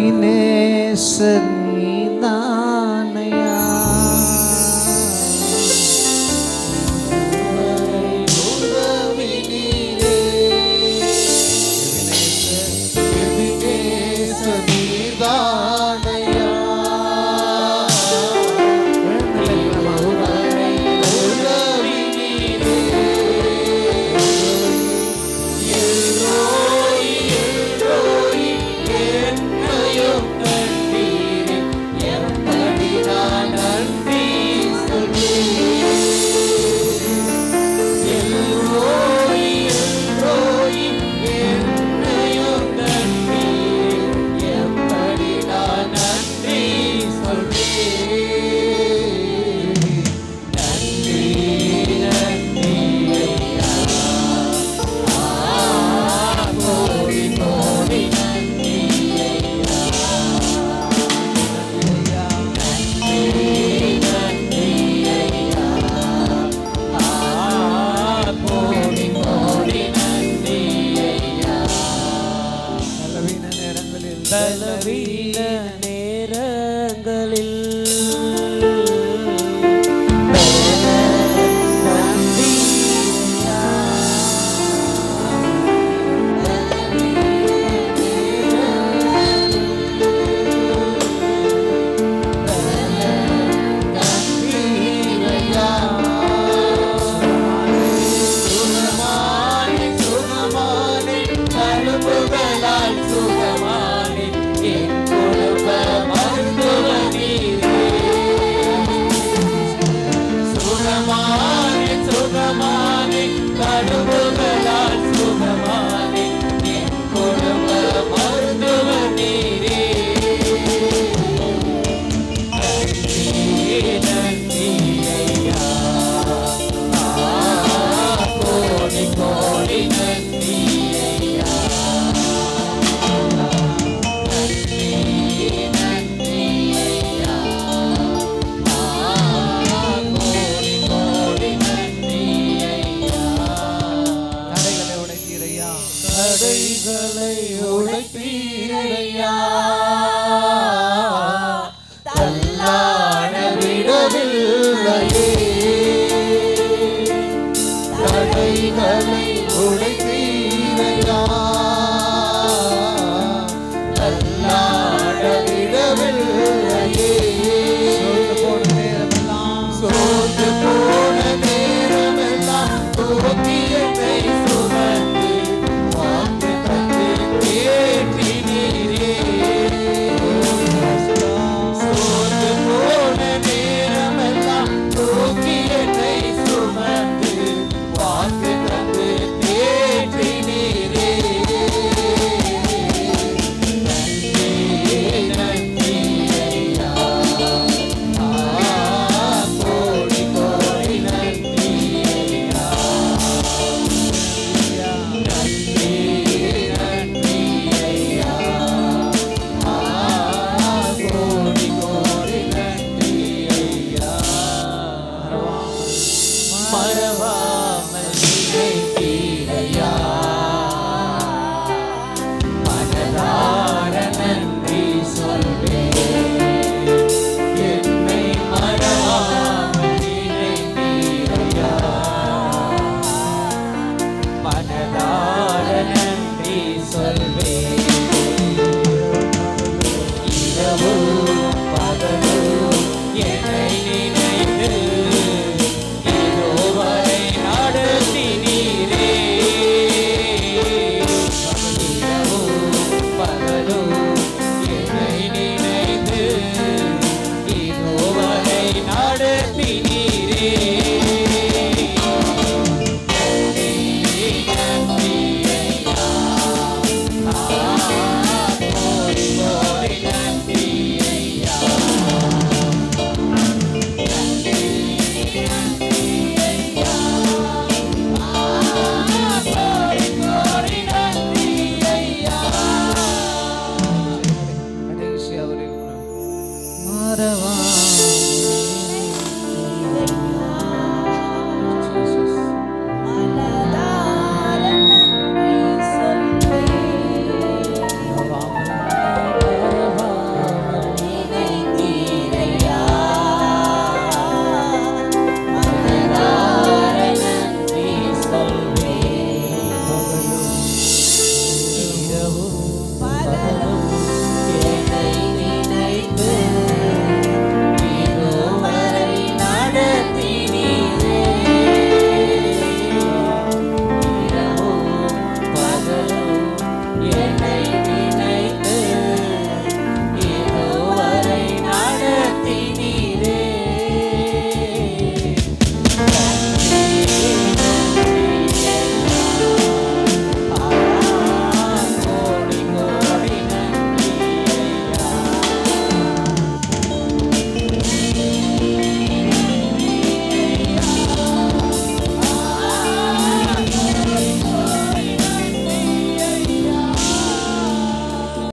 Ebenezer நீதானையா. பலவீன நேரங்களில் தடைகளை உடைத்தீரையா, தள்ளாட விடவில்லையே. தடைகளை உடைத்தீரையா, தள்ளாட விடவில்லையே. சோர்ந்து போன நேரமெல்லாம் துவக்கி என்னை சுமந்து வாக்கு தந்து தேற்றினீரே. சோர்ந்து போன நேரமெல்லாம் துவக்கி என்னை சுமந்து வாக்கு தந்து தேற்றினீரே. நன்றி நன்றி ஐயா, கோடி கோடி நன்றி ஐயா. நன்றி நன்றி ஐயா, கோடி கோடி நன்றி ஐயா. மறவாமல் நினைத்தீரையா, மனதார நன்றி சொல்வேன். என்னை மறவாமல் நினைத்தீரையா, மனதார நன்றி சொல்வேன். இரவும் பகலும் என்னை நினைத்து இதுவரை நடத்தினீரே. இரவும் பகலும் என்னை நினைத்து இதுவரை நடத்தினீரே. நன்றி நன்றி ஐயா, கோடி கோடி நன்றி ஐயா. நன்றி நன்றி ஐயா, கோடி கோடி நன்றி ஐயா. கடைசியா ஒரு மறவா